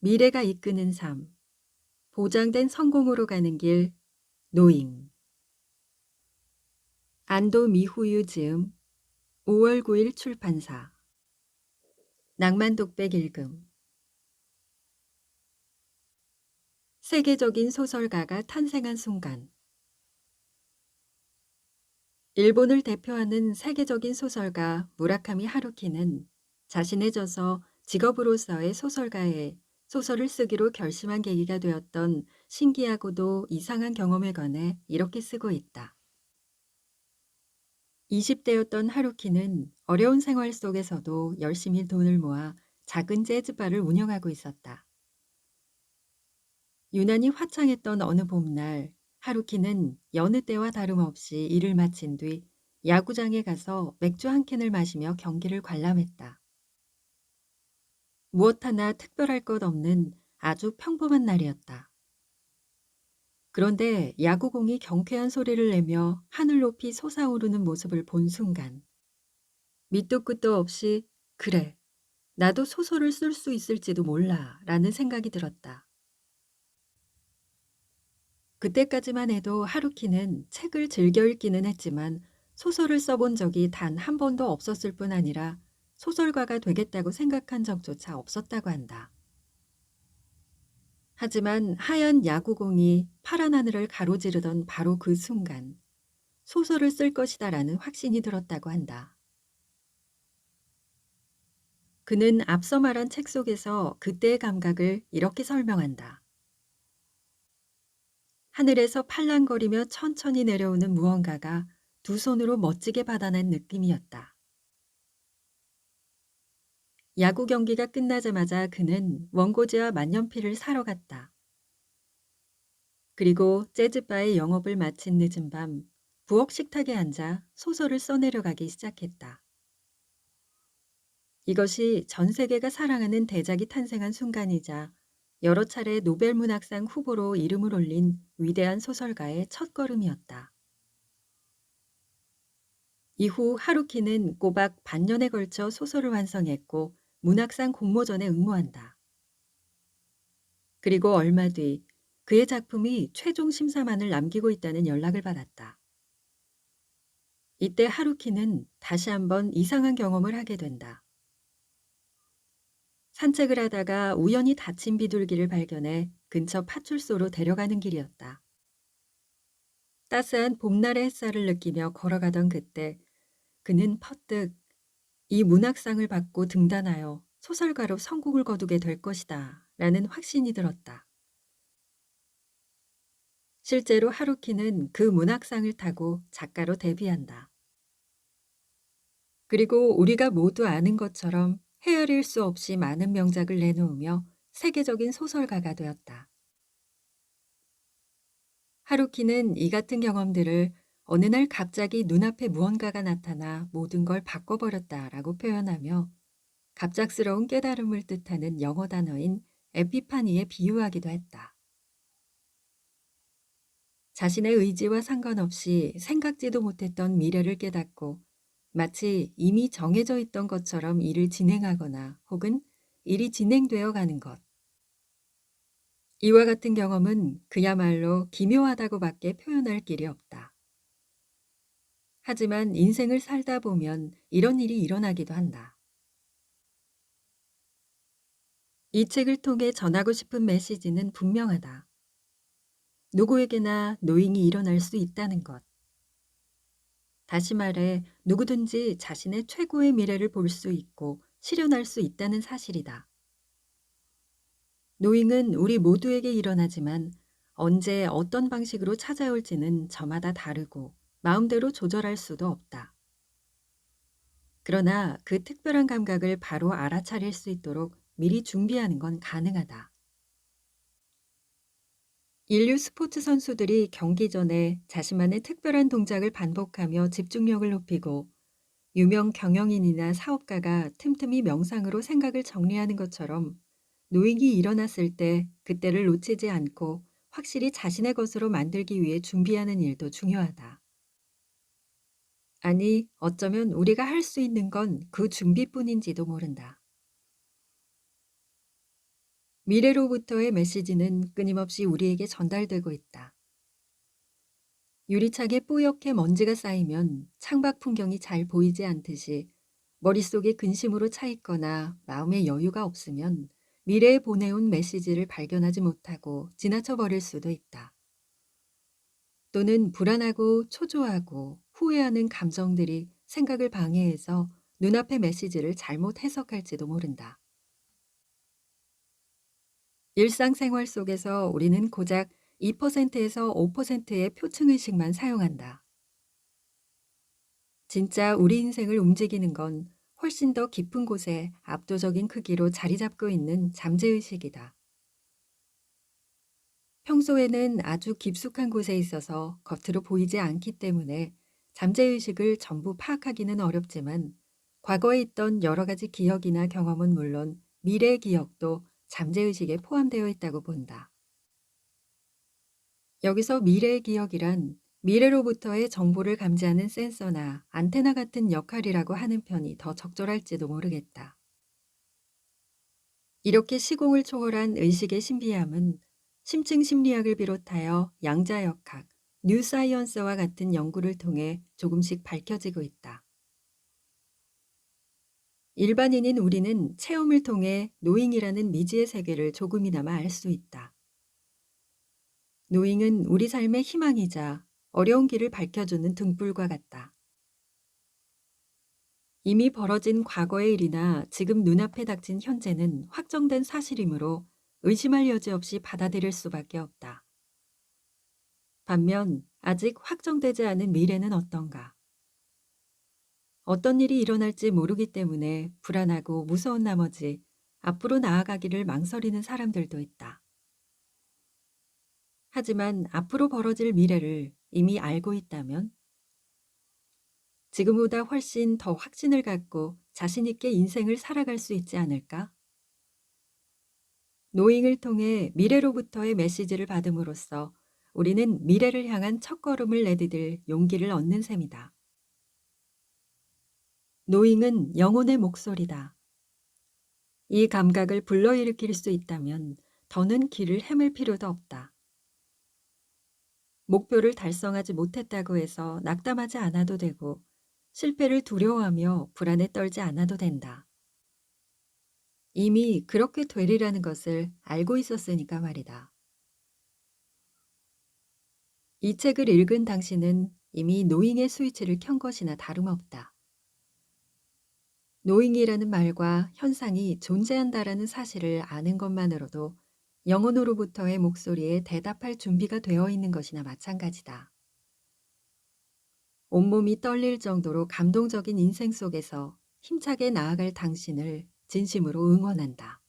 미래가 이끄는 삶, 보장된 성공으로 가는 길, 노잉. 안도 미후유 지음, 5월 9일 출판사. 낭만 독백 읽음. 세계적인 소설가가 탄생한 순간. 일본을 대표하는 세계적인 소설가 무라카미 하루키는 자신의 저서 직업으로서의 소설가에 소설을 쓰기로 결심한 계기가 되었던 신기하고도 이상한 경험에 관해 이렇게 쓰고 있다. 20대였던 하루키는 어려운 생활 속에서도 열심히 돈을 모아 작은 재즈바를 운영하고 있었다. 유난히 화창했던 어느 봄날, 하루키는 여느 때와 다름없이 일을 마친 뒤 야구장에 가서 맥주 한 캔을 마시며 경기를 관람했다. 무엇 하나 특별할 것 없는 아주 평범한 날이었다. 그런데 야구공이 경쾌한 소리를 내며 하늘 높이 솟아오르는 모습을 본 순간, 밑도 끝도 없이 그래, 나도 소설을 쓸 수 있을지도 몰라 라는 생각이 들었다. 그때까지만 해도 하루키는 책을 즐겨 읽기는 했지만 소설을 써본 적이 단 한 번도 없었을 뿐 아니라 소설가가 되겠다고 생각한 적조차 없었다고 한다. 하지만 하얀 야구공이 파란 하늘을 가로지르던 바로 그 순간 소설을 쓸 것이다라는 확신이 들었다고 한다. 그는 앞서 말한 책 속에서 그때의 감각을 이렇게 설명한다. 하늘에서 팔랑거리며 천천히 내려오는 무언가가 두 손으로 멋지게 받아낸 느낌이었다. 야구 경기가 끝나자마자 그는 원고지와 만년필을 사러 갔다. 그리고 재즈바의 영업을 마친 늦은 밤 부엌 식탁에 앉아 소설을 써내려가기 시작했다. 이것이 전 세계가 사랑하는 대작이 탄생한 순간이자 여러 차례 노벨 문학상 후보로 이름을 올린 위대한 소설가의 첫걸음이었다. 이후 하루키는 꼬박 반년에 걸쳐 소설을 완성했고 문학상 공모전에 응모한다. 그리고 얼마 뒤 그의 작품이 최종 심사만을 남기고 있다는 연락을 받았다. 이때 하루키는 다시 한번 이상한 경험을 하게 된다. 산책을 하다가 우연히 닫힌 비둘기를 발견해 근처 파출소로 데려가는 길이었다. 따스한 봄날의 햇살을 느끼며 걸어가던 그때 그는 퍼뜩 이 문학상을 받고 등단하여 소설가로 성공을 거두게 될 것이다 라는 확신이 들었다. 실제로 하루키는 그 문학상을 타고 작가로 데뷔한다. 그리고 우리가 모두 아는 것처럼 헤아릴 수 없이 많은 명작을 내놓으며 세계적인 소설가가 되었다. 하루키는 이 같은 경험들을 어느 날 갑자기 눈앞에 무언가가 나타나 모든 걸 바꿔버렸다라고 표현하며 갑작스러운 깨달음을 뜻하는 영어 단어인 에피파니에 비유하기도 했다. 자신의 의지와 상관없이 생각지도 못했던 미래를 깨닫고 마치 이미 정해져 있던 것처럼 일을 진행하거나 혹은 일이 진행되어 가는 것. 이와 같은 경험은 그야말로 기묘하다고밖에 표현할 길이 없다. 하지만 인생을 살다 보면 이런 일이 일어나기도 한다. 이 책을 통해 전하고 싶은 메시지는 분명하다. 누구에게나 노잉이 일어날 수 있다는 것. 다시 말해 누구든지 자신의 최고의 미래를 볼 수 있고 실현할 수 있다는 사실이다. 노잉은 우리 모두에게 일어나지만 언제 어떤 방식으로 찾아올지는 저마다 다르고 마음대로 조절할 수도 없다. 그러나 그 특별한 감각을 바로 알아차릴 수 있도록 미리 준비하는 건 가능하다. 인류 스포츠 선수들이 경기 전에 자신만의 특별한 동작을 반복하며 집중력을 높이고 유명 경영인이나 사업가가 틈틈이 명상으로 생각을 정리하는 것처럼 노익이 일어났을 때 그때를 놓치지 않고 확실히 자신의 것으로 만들기 위해 준비하는 일도 중요하다. 아니, 어쩌면 우리가 할 수 있는 건 그 준비뿐인지도 모른다. 미래로부터의 메시지는 끊임없이 우리에게 전달되고 있다. 유리창에 뽀얗게 먼지가 쌓이면 창밖 풍경이 잘 보이지 않듯이 머릿속에 근심으로 차 있거나 마음의 여유가 없으면 미래에 보내온 메시지를 발견하지 못하고 지나쳐 버릴 수도 있다. 또는 불안하고 초조하고 후회하는 감정들이 생각을 방해해서 눈앞의 메시지를 잘못 해석할지도 모른다. 일상생활 속에서 우리는 고작 2%에서 5%의 표층의식만 사용한다. 진짜 우리 인생을 움직이는 건 훨씬 더 깊은 곳에 압도적인 크기로 자리 잡고 있는 잠재의식이다. 평소에는 아주 깊숙한 곳에 있어서 겉으로 보이지 않기 때문에 잠재의식을 전부 파악하기는 어렵지만 과거에 있던 여러 가지 기억이나 경험은 물론 미래의 기억도 잠재의식에 포함되어 있다고 본다. 여기서 미래의 기억이란 미래로부터의 정보를 감지하는 센서나 안테나 같은 역할이라고 하는 편이 더 적절할지도 모르겠다. 이렇게 시공을 초월한 의식의 신비함은 심층 심리학을 비롯하여 양자역학, 뉴사이언스와 같은 연구를 통해 조금씩 밝혀지고 있다. 일반인인 우리는 체험을 통해 노잉이라는 미지의 세계를 조금이나마 알 수 있다. 노잉은 우리 삶의 희망이자 어려운 길을 밝혀주는 등불과 같다. 이미 벌어진 과거의 일이나 지금 눈앞에 닥친 현재는 확정된 사실이므로 의심할 여지 없이 받아들일 수밖에 없다. 반면 아직 확정되지 않은 미래는 어떤가? 어떤 일이 일어날지 모르기 때문에 불안하고 무서운 나머지 앞으로 나아가기를 망설이는 사람들도 있다. 하지만 앞으로 벌어질 미래를 이미 알고 있다면 지금보다 훨씬 더 확신을 갖고 자신 있게 인생을 살아갈 수 있지 않을까? 노잉을 통해 미래로부터의 메시지를 받음으로써 우리는 미래를 향한 첫걸음을 내디딜 용기를 얻는 셈이다. 노잉은 영혼의 목소리다. 이 감각을 불러일으킬 수 있다면 더는 길을 헤맬 필요도 없다. 목표를 달성하지 못했다고 해서 낙담하지 않아도 되고 실패를 두려워하며 불안에 떨지 않아도 된다. 이미 그렇게 되리라는 것을 알고 있었으니까 말이다. 이 책을 읽은 당신은 이미 노잉의 스위치를 켠 것이나 다름없다. 노잉이라는 말과 현상이 존재한다라는 사실을 아는 것만으로도 영혼으로부터의 목소리에 대답할 준비가 되어 있는 것이나 마찬가지다. 온몸이 떨릴 정도로 감동적인 인생 속에서 힘차게 나아갈 당신을 진심으로 응원한다.